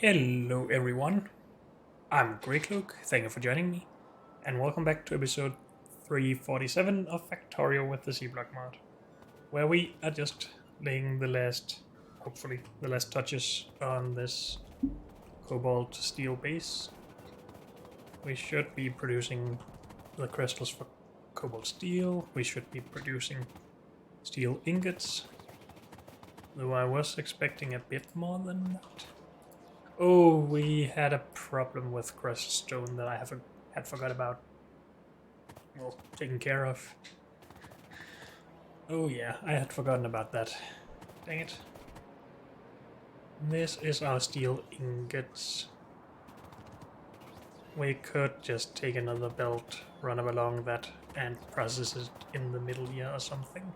Hello everyone, I'm Greycloak, thank you for joining me, and welcome back to episode 347 of Factorio with the C-Block mod, where we are just laying the last, hopefully, the last touches on this cobalt steel base. We should be producing the crystals for cobalt steel, we should be producing steel ingots, though I was expecting a bit more than that. Oh, we had a problem with crushed stone that I had forgot about. Well, taken care of. Oh yeah, I had forgotten about that. Dang it. This is our steel ingots. We could just take another belt, run up along that, and process it in the middle here or something.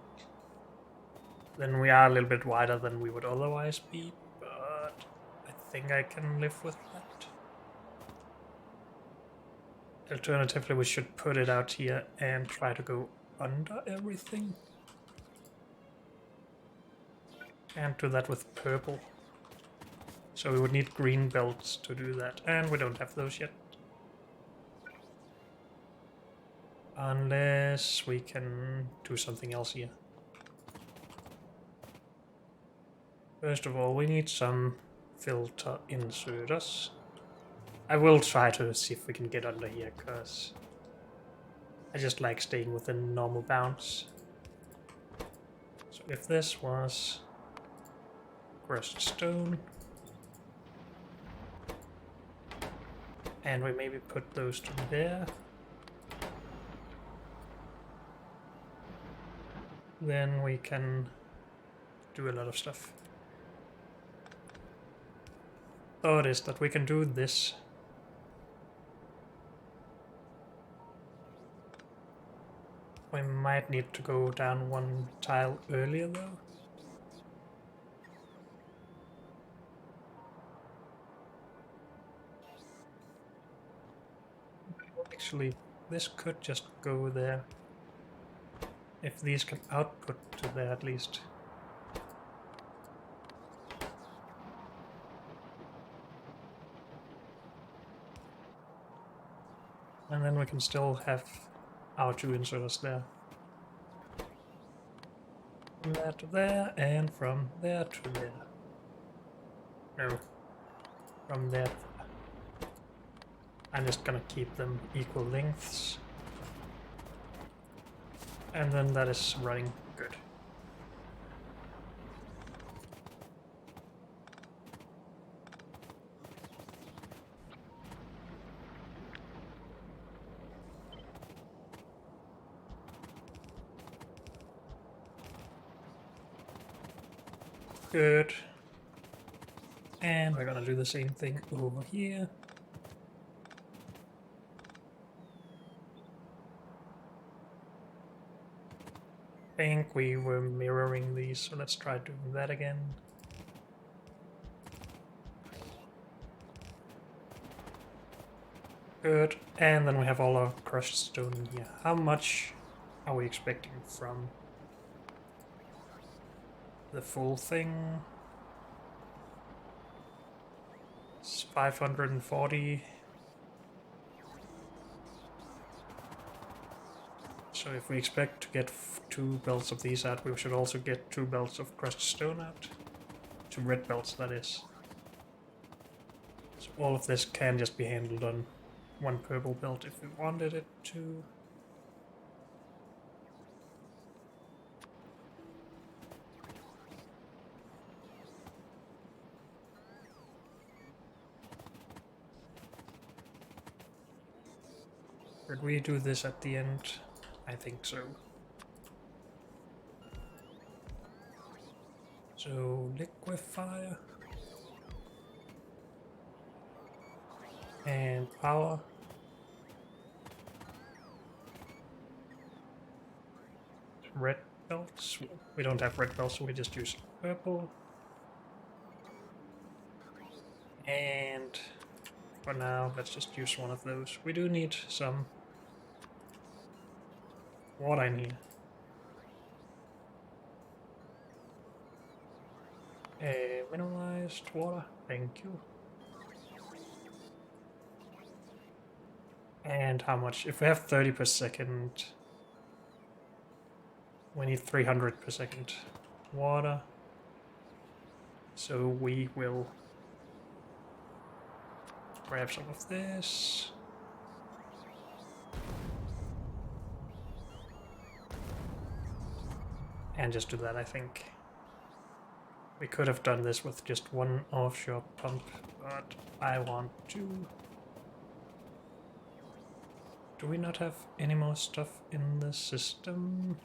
Then we are a little bit wider than we would otherwise be, but I think I can live with that. Alternatively, we should put it out here and try to go under everything. And do that with purple. So we would need green belts to do that, and we don't have those yet. Unless we can do something else here. First of all, we need some filter inserters. I will try to see if we can get under here, because I just like staying within normal bounds. So if this was crushed stone, and we maybe put those to there, then we can do a lot of stuff. Thought is that we can do this. We might need to go down one tile earlier though. Actually, this could just go there. If these can output to there at least. And then we can still have our two inserters there. From there to there, and from there to there. No. From there to there. I'm just gonna keep them equal lengths. And then that is running good. Good. And we're gonna do the same thing over here. I think we were mirroring these, so let's try doing that again. Good. And then we have all our crushed stone here. How much are we expecting from the full thing? It's 540. So if we expect to get 2 belts of these out, we should also get 2 belts of crushed stone out. 2 red belts, that is. So all of this can just be handled on 1 purple belt if we wanted it to. Did we do this at the end? I think so. So liquefier and power. Red belts. We don't have red belts, so we just use purple. And for now, let's just use one of those. We do need some water in here. Mineralized water, thank you. And how much? If we have 30 per second, we need 300 per second water. So we will grab some of this. And just do that, I think. We could have done this with just one offshore pump, but I want to... Do we not have any more stuff in the system?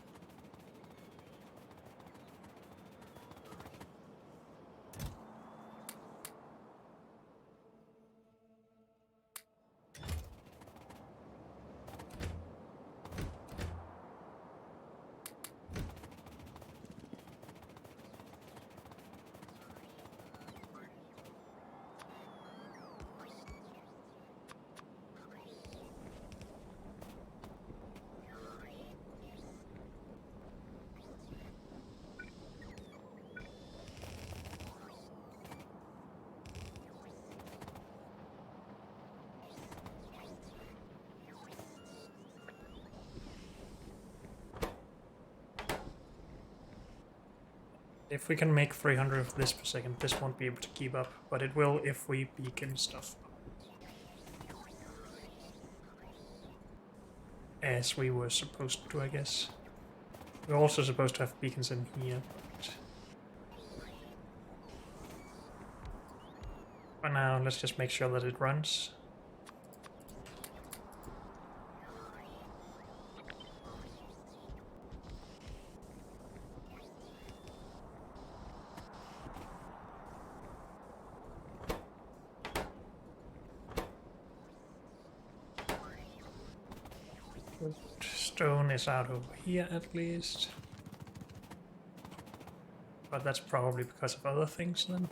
If we can make 300 of this per second, this won't be able to keep up, but it will if we beacon stuff. As we were supposed to, I guess. We're also supposed to have beacons in here, but... For now, let's just make sure that it runs. Stone is out over here at least. But that's probably because of other things then.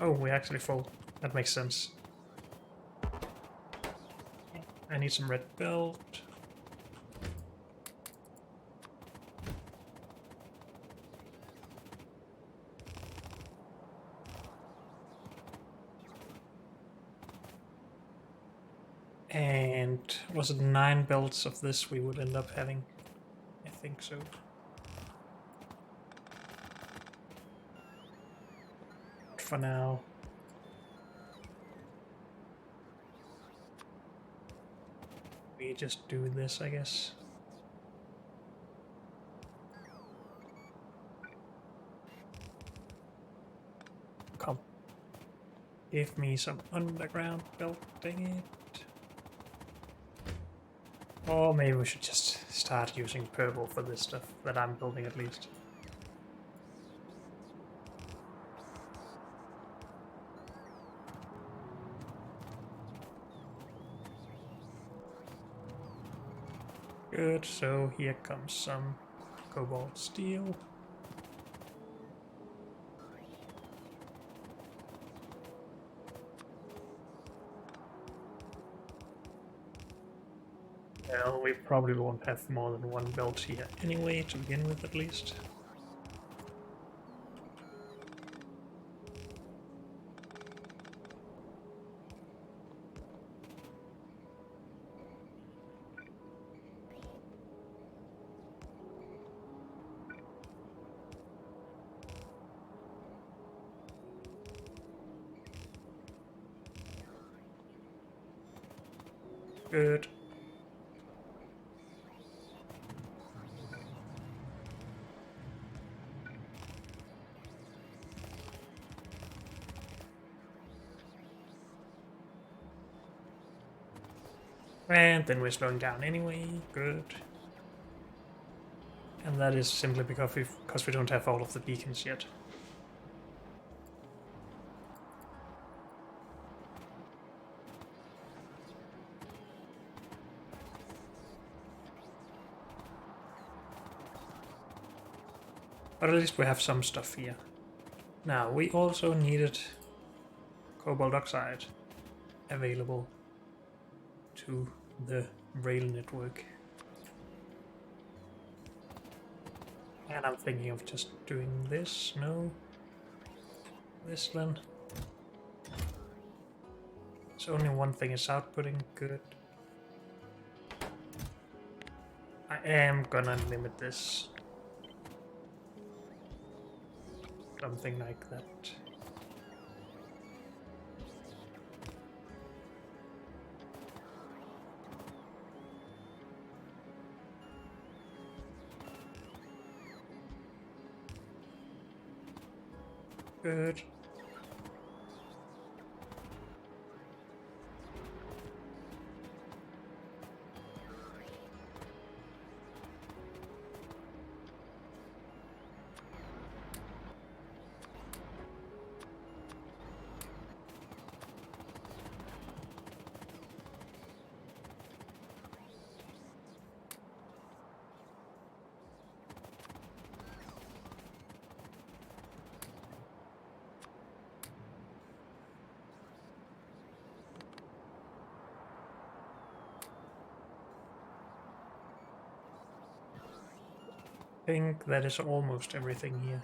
Oh, we're actually full. That makes sense. I need some red belt. And was it 9 belts of this we would end up having? I think so. For now. We just do this, I guess. Come. Give me some underground belt, dang it. Or maybe we should just start using purple for this stuff that I'm building at least. Good, so here comes some cobalt steel. Well, we probably won't have more than 1 belt here anyway, to begin with at least. Good. And then we're slowing down anyway. Good. And that is simply because we don't have all of the beacons yet. But at least we have some stuff here. Now, we also needed cobalt oxide available to the rail network. And I'm thinking of just doing this. No. This then. So only one thing is outputting. Good. I am gonna limit this. Something like that. Good. I think that is almost everything here.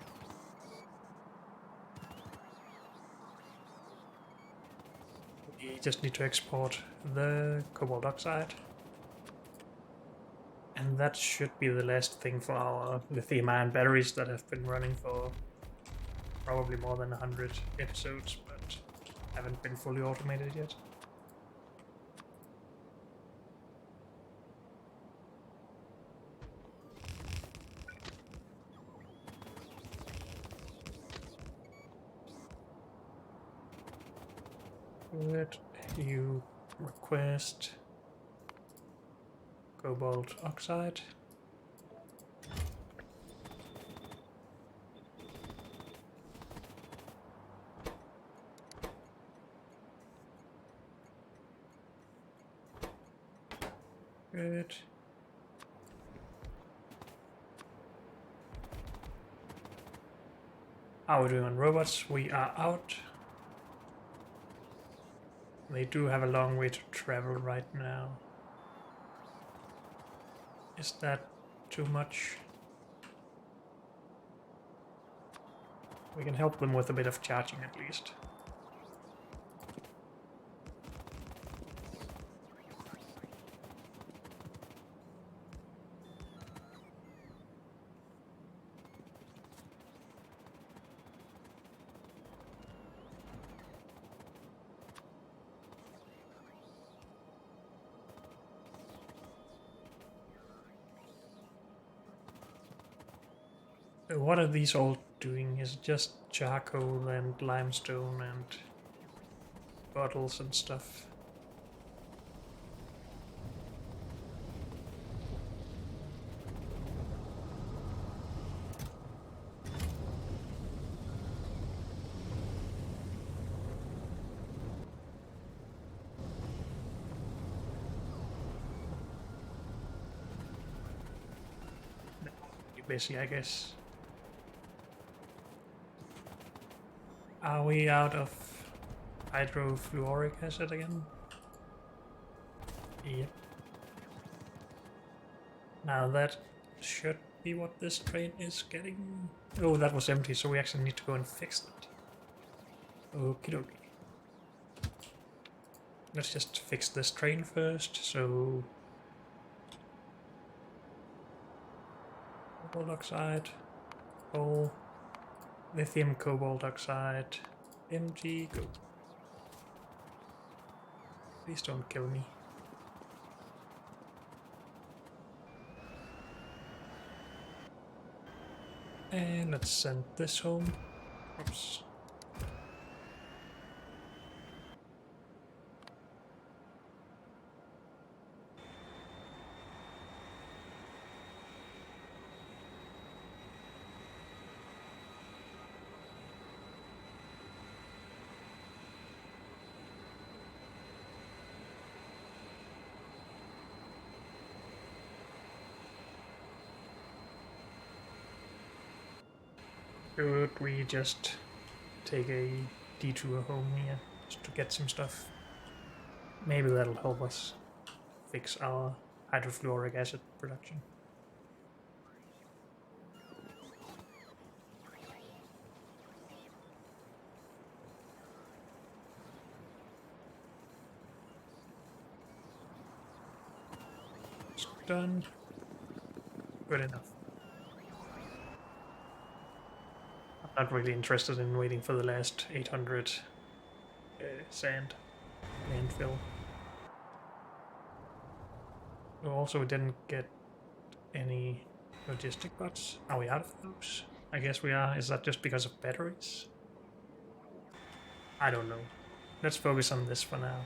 We just need to export the cobalt oxide. And that should be the last thing for our lithium-ion batteries that have been running for probably more than 100 episodes, but haven't been fully automated yet. Good. You request cobalt oxide. Good. How are we doing on robots? We are out. They do have a long way to travel right now. Is that too much? We can help them with a bit of charging at least. So what are these all doing? Is it just charcoal and limestone and bottles and stuff? Busy, I guess. Are we out of hydrofluoric acid again? Yep. Now that should be what this train is getting. Oh, that was empty, so we actually need to go and fix that. Okie dokie. Let's just fix this train first, so... Cobalt oxide, coal, lithium cobalt oxide, MG, go. Please don't kill me. And let's send this home. Oops. Should we just take a detour home here just to get some stuff? Maybe that'll help us fix our hydrofluoric acid production. done. Good enough. I'm not really interested in waiting for the last 800 sand landfill. Also, we didn't get any logistic bots. Are we out of those? I guess we are. Is that just because of batteries? I don't know. Let's focus on this for now.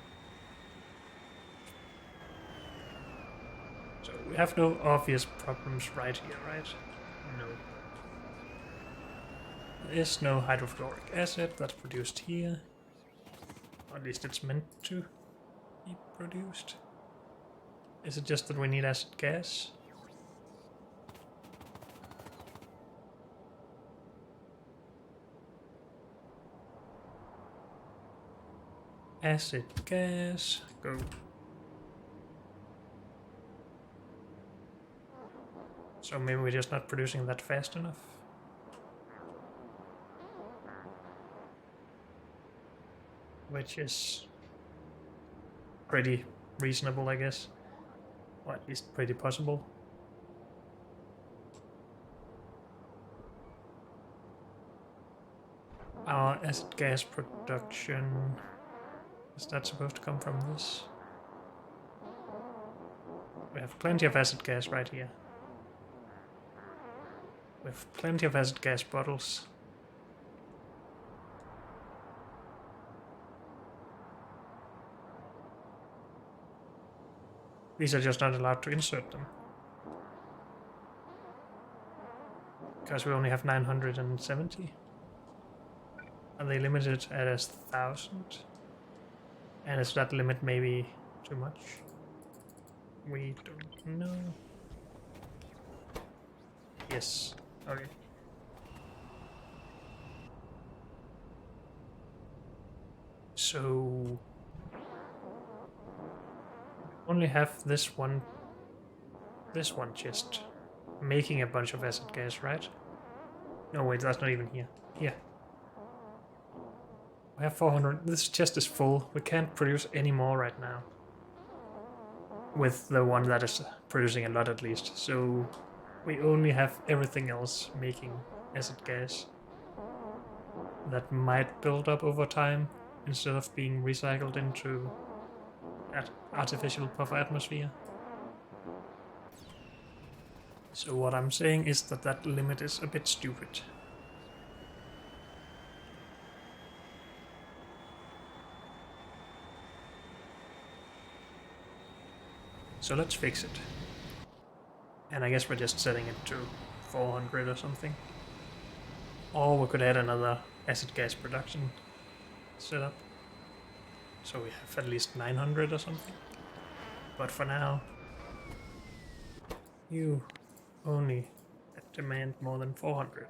So we have no obvious problems right here, right? No. There is no hydrofluoric acid that's produced here. Or at least it's meant to be produced. Is it just that we need acid gas? Acid gas, go. So maybe we're just not producing that fast enough. Which is pretty reasonable, I guess. Or at least pretty possible. Our acid gas production... Is that supposed to come from this? We have plenty of acid gas right here. We have plenty of acid gas bottles. These are just not allowed to insert them. Because we only have 970. Are they limited at 1,000? And is that limit maybe too much? We don't know. Yes. Okay. So... only have this one chest making a bunch of acid gas, right? No, wait, that's not even here. Here. We have 400. This chest is full. We can't produce any more right now. With the one that is producing a lot at least. So we only have everything else making acid gas. That might build up over time instead of being recycled into that artificial buffer atmosphere. So what I'm saying is that that limit is a bit stupid. So let's fix it. And I guess we're just setting it to 400 or something. Or we could add another acid gas production setup. So we have at least 900 or something. But for now, you only demand more than 400.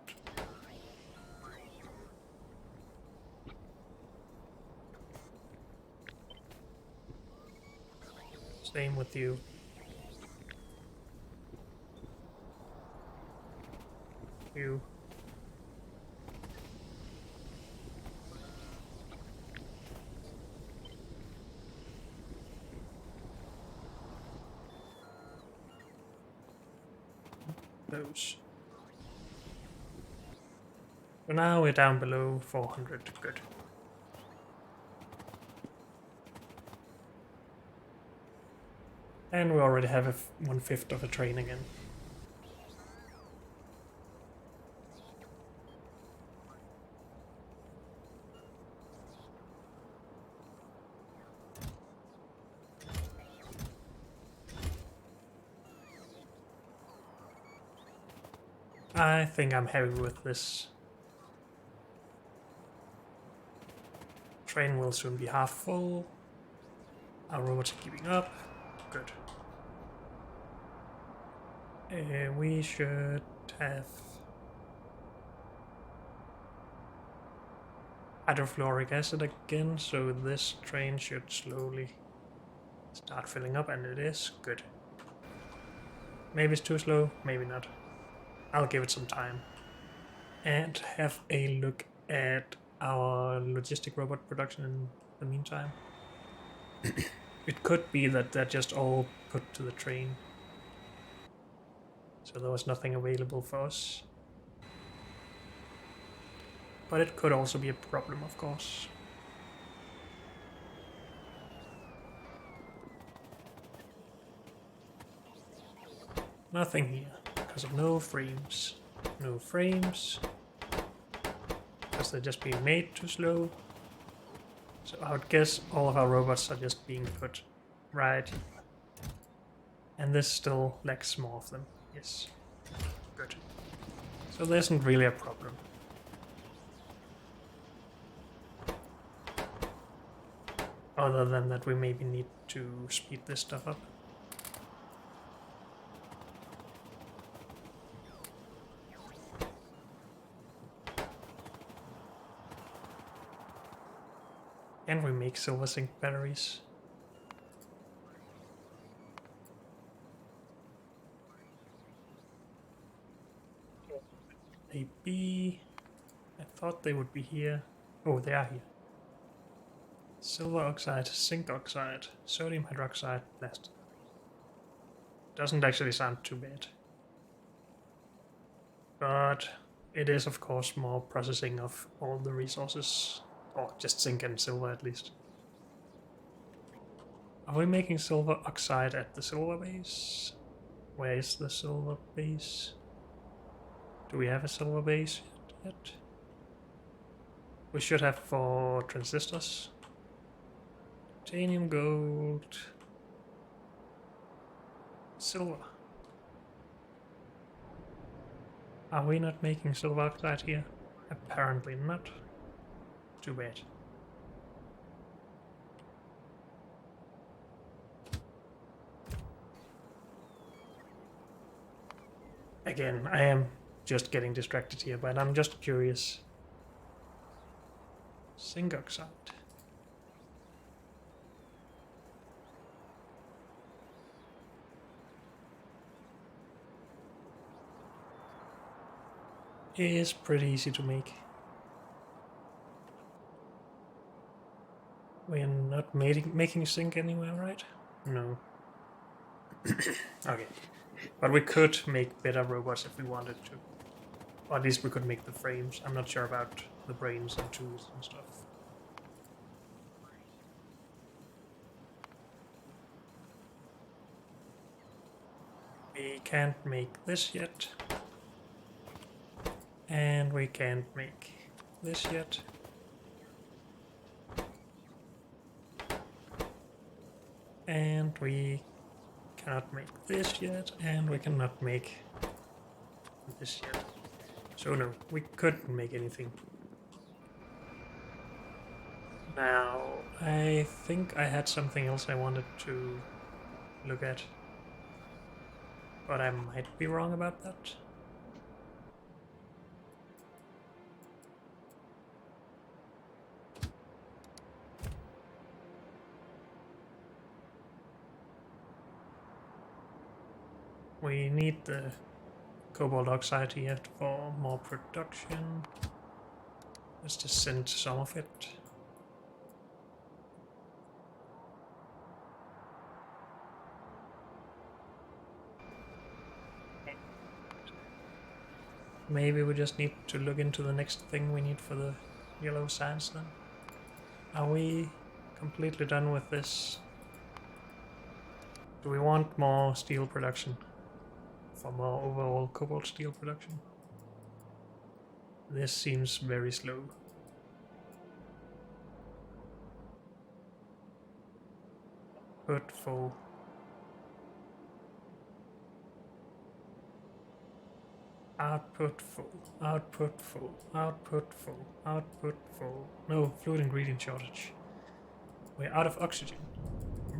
Same with you. You. Those. So now we're down below 400. Good. And we already have 1/5 of a train again. I think I'm happy with this. Train will soon be half full. Our robots are keeping up. Good. We should have hydrofluoric acid again, so this train should slowly start filling up, and it is. Good. Maybe it's too slow, maybe not. I'll give it some time. And have a look at our logistic robot production in the meantime. It could be that they're just all put to the train. So there was nothing available for us. But it could also be a problem, of course. Nothing here, because of no frames. No frames. Because they're just being made too slow. So I would guess all of our robots are just being put right here. And this still lacks more of them. Yes. Good. So there isn't really a problem. Other than that we maybe need to speed this stuff up. Can we make silver zinc batteries? Maybe. I thought they would be here. Oh, they are here. Silver oxide, zinc oxide, sodium hydroxide, plastic. Doesn't actually sound too bad. But it is of course more processing of all the resources. Or just zinc and silver at least. Are we making silver oxide at the silver base? Where is the silver base? Do we have a silver base yet? We should have for transistors. Titanium, gold, silver. Are we not making silver oxide here? Apparently not. Too bad. Again, I am just getting distracted here, but I'm just curious. Zinc oxide. Is pretty easy to make. We're not making zinc anywhere, right? No. Okay. But we could make better robots if we wanted to. Or at least we could make the frames. I'm not sure about the brains and tools and stuff. We can't make this yet. And we can't make this yet. And we cannot make this yet, and we cannot make this yet. So no, we couldn't make anything. Now, I think I had something else I wanted to look at. But I might be wrong about that. We need the cobalt oxide here for more production. Let's just send some of it. Maybe we just need to look into the next thing we need for the yellow sands then. Are we completely done with this? Do we want more steel production? For more overall cobalt steel production? This seems very slow. But full. Output full, output full, output full, output full. No, fluid ingredient shortage. We're out of oxygen.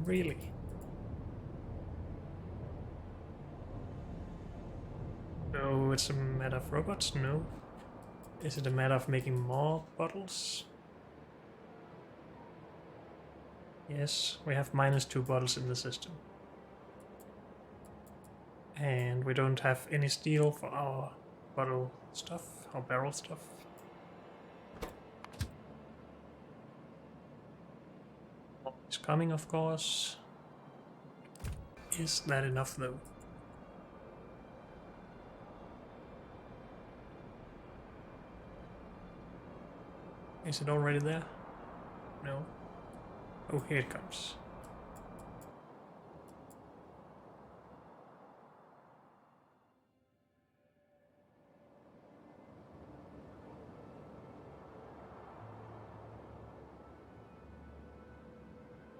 Really? No, it's a matter of robots? No. Is it a matter of making more bottles? Yes, we have -2 bottles in the system. And we don't have any steel for our bottle stuff, our barrel stuff. It's coming, of course. Is that enough though? Is it already there? No. Oh, here it comes.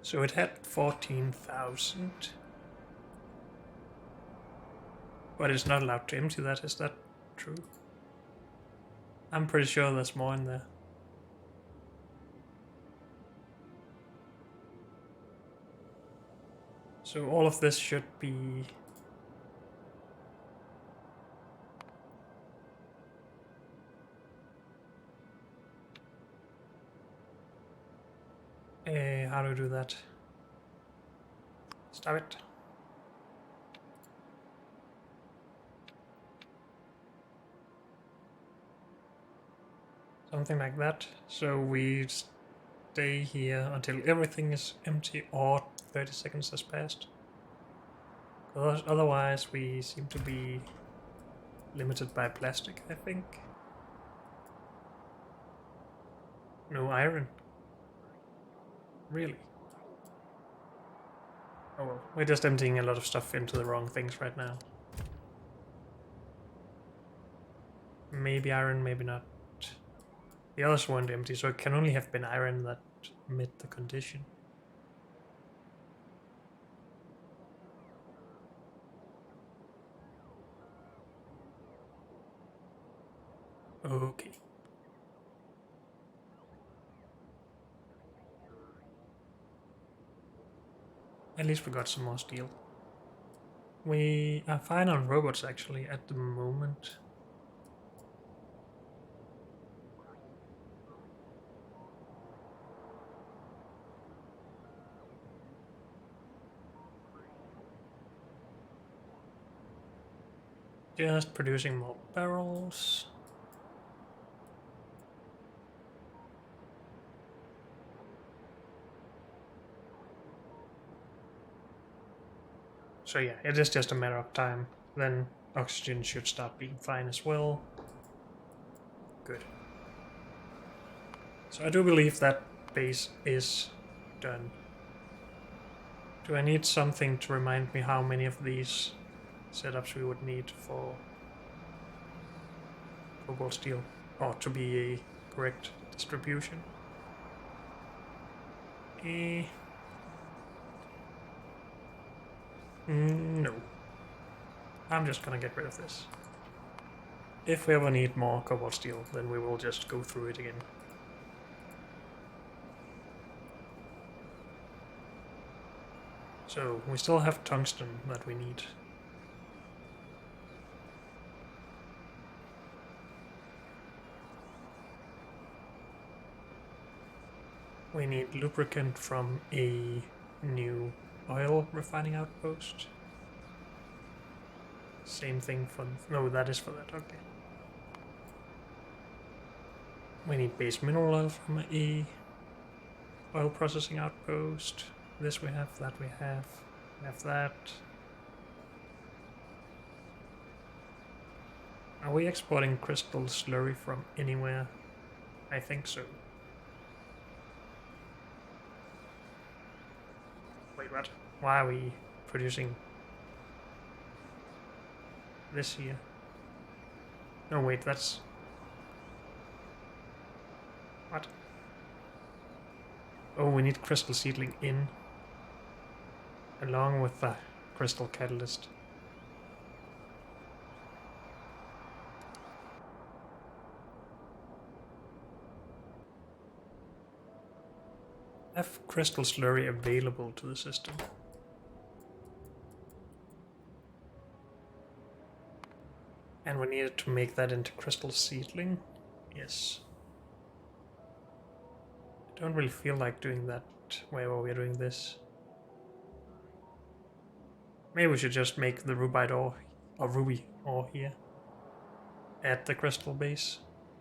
So it had 14,000. But it's not allowed to empty that, is that true? I'm pretty sure there's more in there. So all of this should be... how do we do that? Stop it. Something like that. So we stay here until everything is empty or 30 seconds has passed. Otherwise we seem to be limited by plastic, I think. No iron. Really? Oh well, we're just emptying a lot of stuff into the wrong things right now. Maybe iron, maybe not. The others weren't empty, so it can only have been iron that met the condition. Okay. At least we got some more steel. We are fine on robots actually at the moment. Just producing more barrels. So yeah, it is just a matter of time. Then oxygen should start being fine as well. Good. So I do believe that base is done. Do I need something to remind me how many of these setups we would need for cobalt steel? Or to be a correct distribution? No. I'm just gonna get rid of this. If we ever need more cobalt steel, then we will just go through it again. So, we still have tungsten that we need. We need lubricant from a new oil refining outpost. Same thing for... no, that is for that, okay. We need base mineral oil from a oil processing outpost. This we have, that we have. We have that. Are we exporting crystal slurry from anywhere? I think so. Wait, what? Why are we producing this here? No, wait, that's... what? Oh, we need crystal seedling in, along with the crystal catalyst. Have crystal slurry available to the system. And we needed to make that into crystal seedling. Yes. I don't really feel like doing that while we're doing this. Maybe we should just make the rubite ore, or ruby ore here. At the crystal base.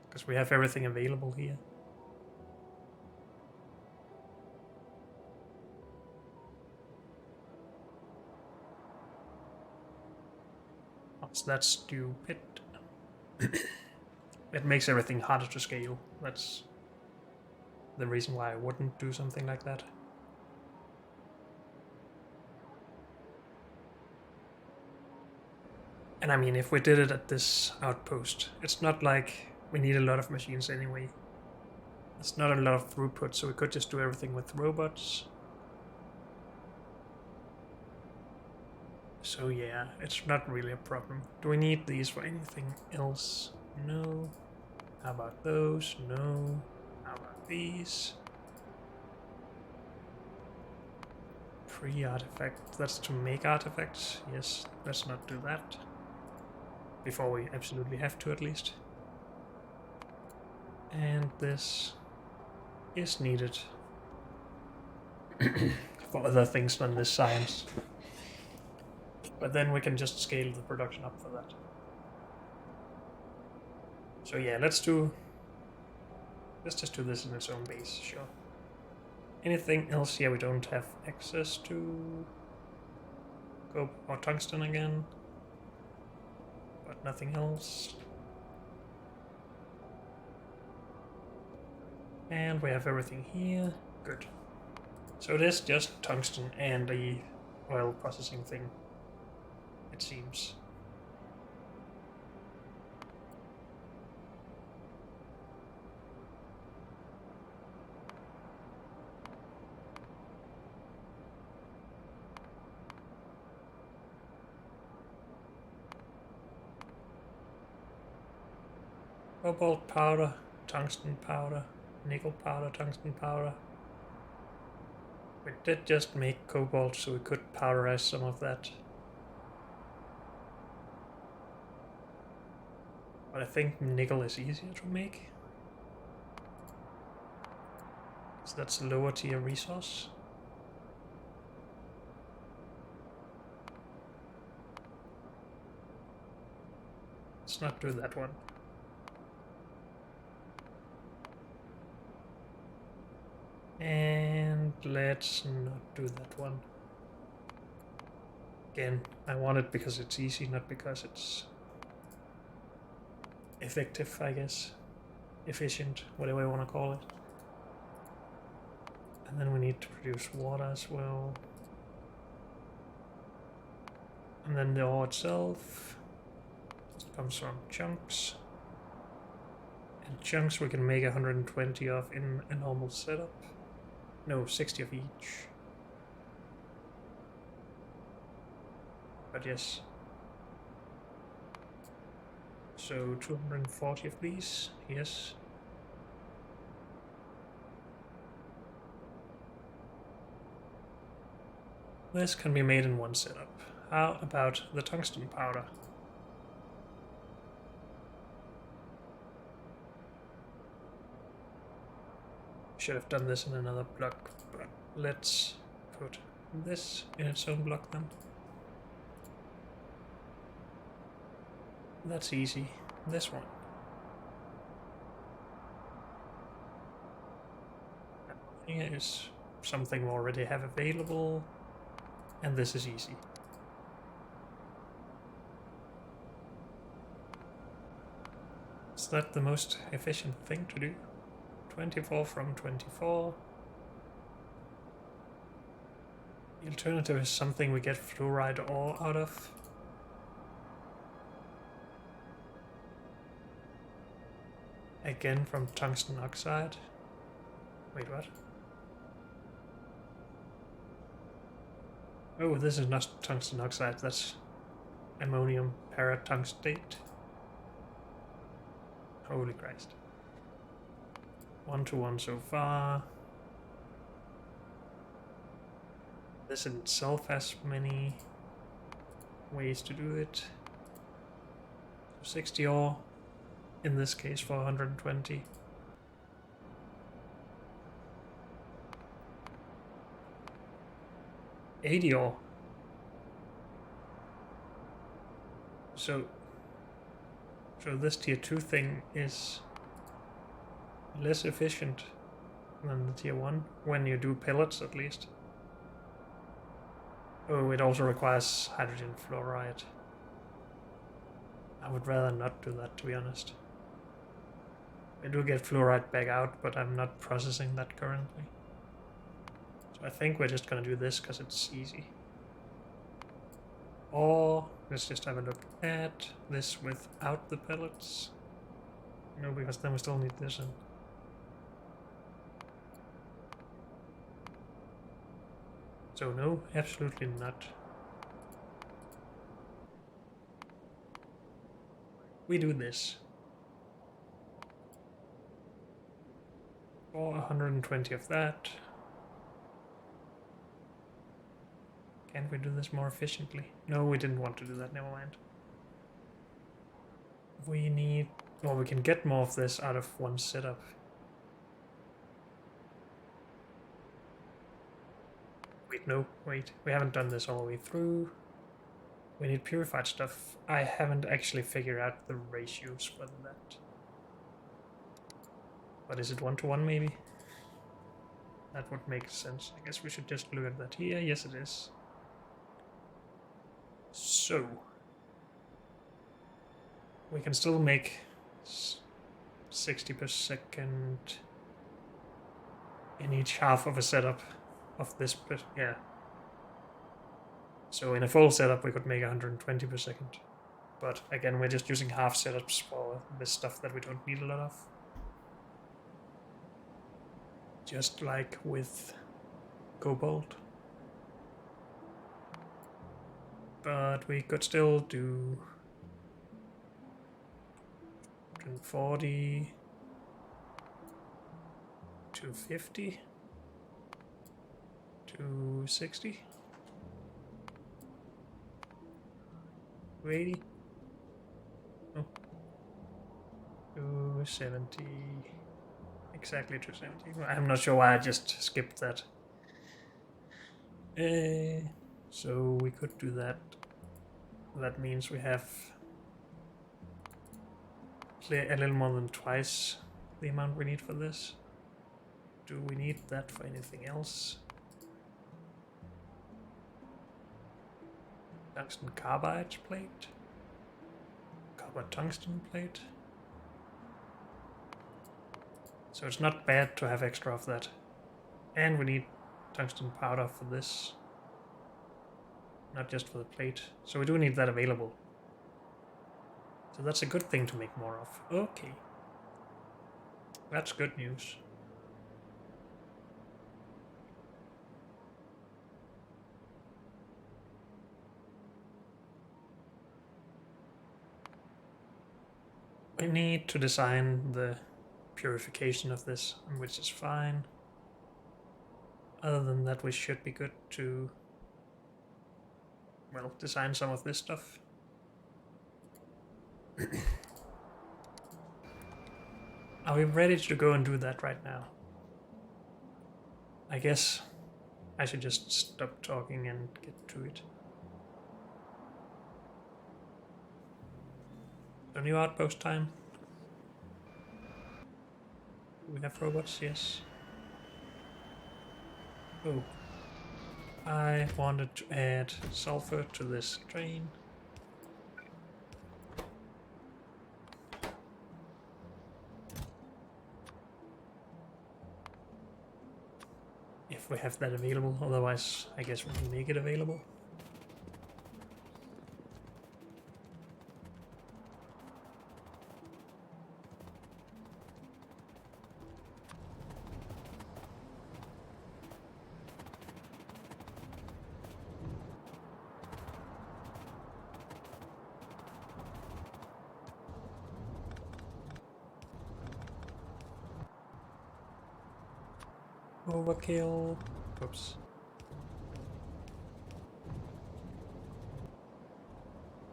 Because we have everything available here. So that's stupid. It makes everything harder to scale. That's the reason why I wouldn't do something like that. And I mean, if we did it at this outpost, it's not like we need a lot of machines anyway. It's not a lot of throughput, so we could just do everything with robots. So yeah, it's not really a problem. Do we need these for anything else? No. How about those? No. How about these? Pre-artifact. That's to make artifacts. Yes, let's not do that. Before we absolutely have to, at least. And this is needed for other things than this science. But then we can just scale the production up for that. So yeah, let's just do this in its own base, sure. Anything else here we don't have access to? Go or tungsten again. But nothing else. And we have everything here. Good. So it is just tungsten and the oil processing thing, it seems. Cobalt powder, tungsten powder, nickel powder, tungsten powder. We did just make cobalt, so we could powderize some of that. But I think nickel is easier to make. So that's a lower tier resource. Let's not do that one. And let's not do that one. Again, I want it because it's easy, not because it's effective, I guess. Efficient, whatever you want to call it. And then we need to produce water as well. And then the ore itself just comes from chunks. And chunks we can make 120 of in a normal setup. No, 60 of each. But yes. So 240 of these, yes. This can be made in one setup. How about the tungsten powder? Should have done this in another block, but let's put this in its own block then. That's easy. This one. Here is something we already have available, and this is easy. Is that the most efficient thing to do? 24 from 24. The alternative is something we get fluoride ore out of. Again from tungsten oxide. Wait, what? Oh, this is not tungsten oxide, that's ammonium paratungstate. Holy Christ. 1-to-1 so far. This in itself has many ways to do it. 60 ore, in this case for 120. $80 ore. So this tier 2 thing is less efficient than the tier 1, when you do pellets at least. Oh, it also requires hydrogen fluoride. I would rather not do that, to be honest. I do get fluoride back out, but I'm not processing that currently. So I think we're just gonna do this because it's easy. Or let's just have a look at this without the pellets. No, because then we still need this in. So no, absolutely not. We do this. For 120 of that. Can't we do this more efficiently? No, we didn't want to do that, never mind. We need... Well, we can get more of this out of one setup. Wait, no, wait. We haven't done this all the way through. We need purified stuff. I haven't actually figured out the ratios for that. But is it 1-to-1 maybe? That would make sense. I guess we should just look at that here. Yes, it is. So... we can still make 60 per second in each half of a setup of this, yeah. So in a full setup we could make 120 per second. But again, we're just using half setups for this stuff that we don't need a lot of. Just like with cobalt. But we could still do 140, 250, 260, 280, oh, 270, exactly 270. I'm not sure why I just skipped that. So we could do that. That means we have a little more than twice the amount we need for this. Do we need that for anything else? Tungsten carbide plate? Copper tungsten plate? So it's not bad to have extra of that. And we need tungsten powder for this. Not just for the plate. So we do need that available. So that's a good thing to make more of. Okay. That's good news. We need to design the purification of this, which is fine. Other than that, we should be good to, well, design some of this stuff. Are we ready to go and do that right now? I guess I should just stop talking and get to it. So new outpost time. We have robots, yes. Oh. I wanted to add sulfur to this train. If we have that available, otherwise I guess we can make it available. Overkill. Oops.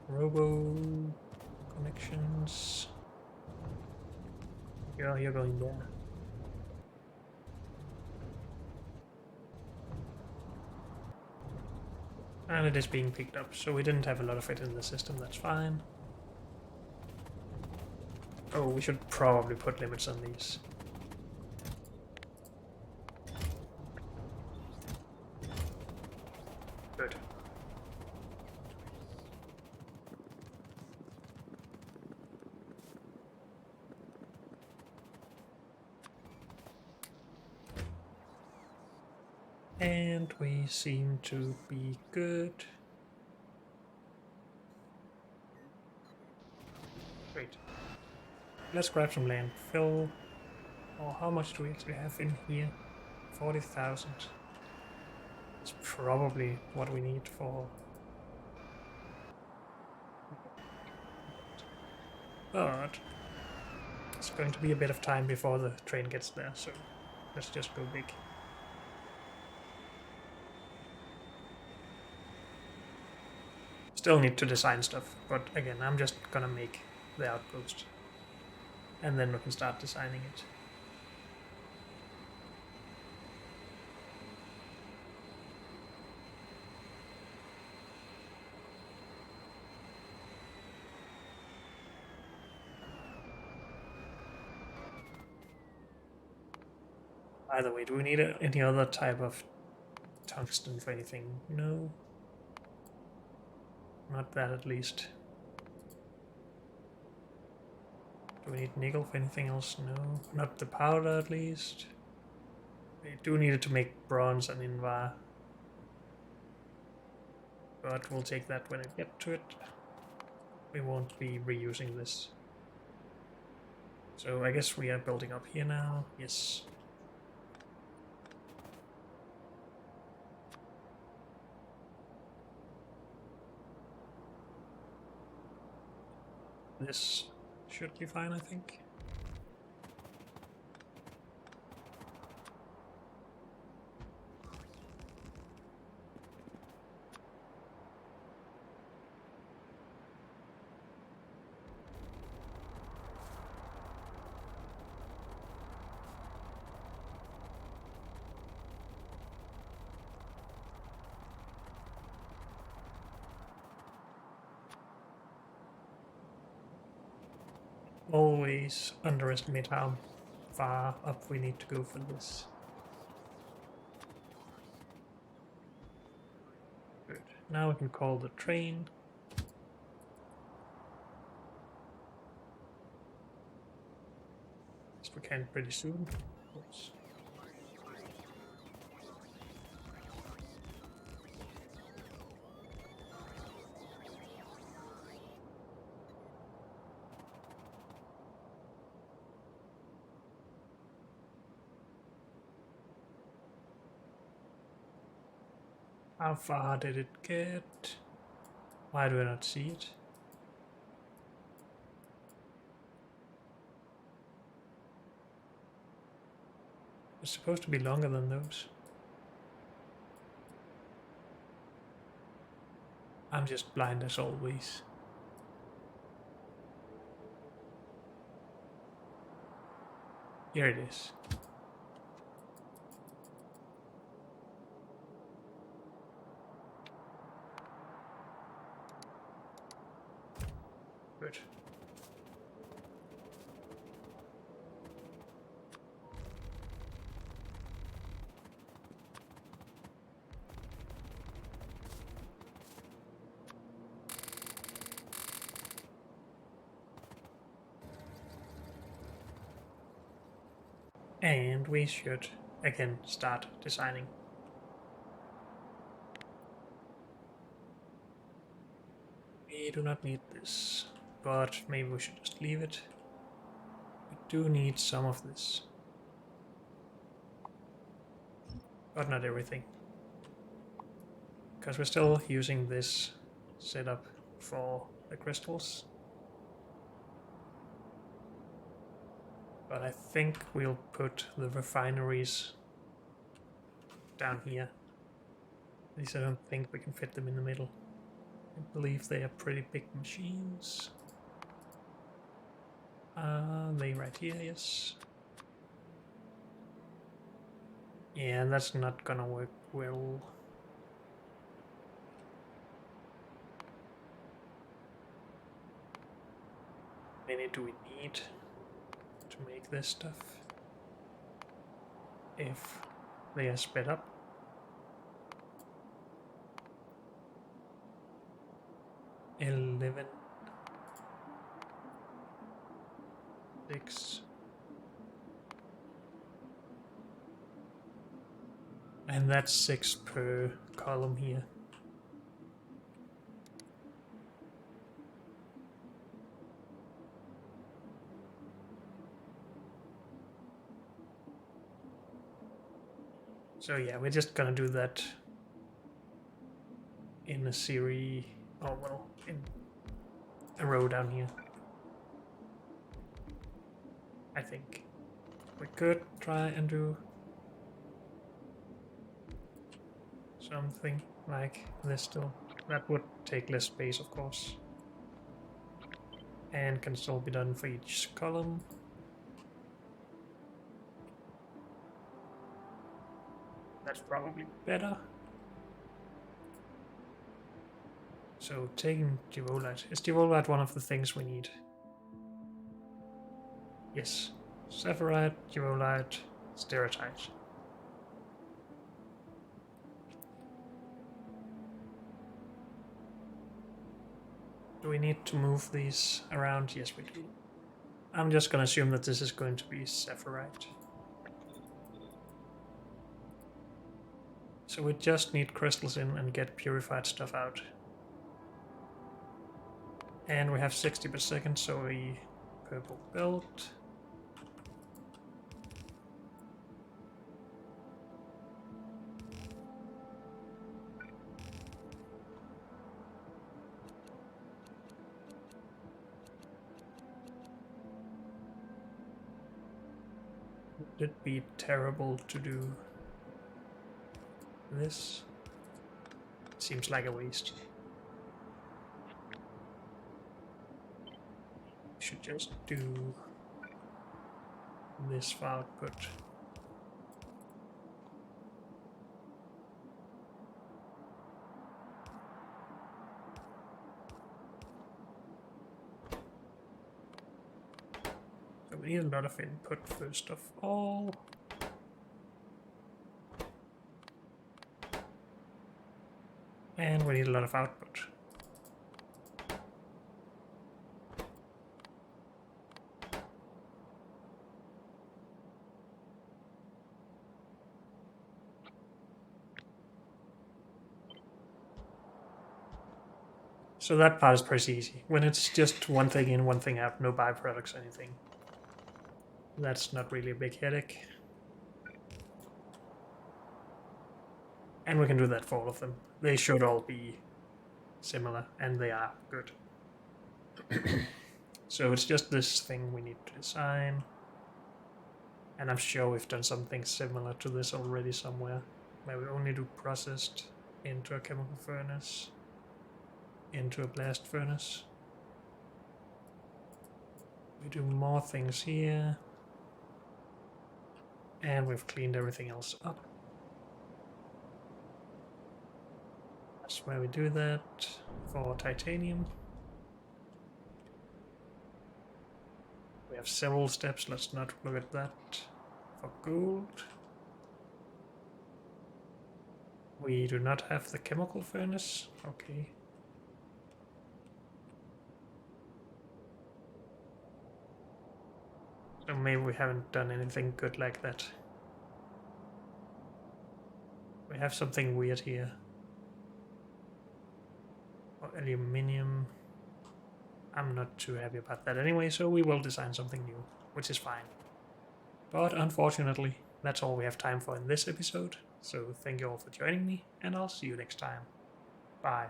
Robo connections. Yeah, you're going there. And it is being picked up, so we didn't have a lot of it in the system, that's fine. Oh, we should probably put limits on these. Good. And we seem to be good. Great. Let's grab some land. Fill. Oh, how much do we actually have in here? 40,000. It's probably what we need for. But it's going to be a bit of time before the train gets there, so let's just go big. Still need to design stuff, but again, I'm just gonna make the outpost. And then we can start designing it. By the way, do we need any other type of tungsten for anything? No. Not that at least. Do we need nickel for anything else? No. Not the powder at least. We do need it to make bronze and invar. But we'll take that when I get to it. We won't be reusing this. So I guess we are building up here now. Yes. This should be fine, I think. Always underestimate how far up we need to go for this. Good. Now we can call the train. Yes, we can pretty soon. Oops. How far did it get? Why do I not see it? It's supposed to be longer than those. I'm just blind as always. Here it is. Good. And we should again start designing. We do not need this, but maybe we should just leave it. We do need some of this, but not everything, because we're still using this setup for the crystals. But I think we'll put the refineries down here. At least I don't think we can fit them in the middle. I believe they are pretty big machines. They right here, yes. Yeah, that's not gonna work well. How many do we need to make this stuff? If they are sped up. $11, $6, And that's 6 per column here. So yeah, we're just gonna do that in a series, oh well, in a row down here. I think we could try and do something like this still. That would take less space, of course, and can still be done for each column. That's probably better. So taking Givolite. Is Givolite one of the things we need? Yes. Saphirite, Givolite, Steratite. Do we need to move these around? Yes, we do. I'm just gonna assume that this is going to be Saphirite. So we just need crystals in and get purified stuff out. And we have 60 per second, so a purple belt. Would it be terrible to do this? Seems like a waste. Should just do this for output. So we need a lot of input first of all. And we need a lot of output. So that part is pretty easy. When it's just one thing in, one thing out, no byproducts, anything. That's not really a big headache. And we can do that for all of them. They should all be similar, and they are good. So it's just this thing we need to design. And I'm sure we've done something similar to this already somewhere, where we only do processed into a chemical furnace, into a blast furnace. We do more things here. And we've cleaned everything else up. That's where we do that for titanium. We have several steps, let's not look at that. For gold, we do not have the chemical furnace. Okay. So maybe we haven't done anything good like that. We have something weird here. For aluminium. I'm not too happy about that anyway, so we will design something new, which is fine. But unfortunately, that's all we have time for in this episode, so thank you all for joining me, and I'll see you next time. Bye.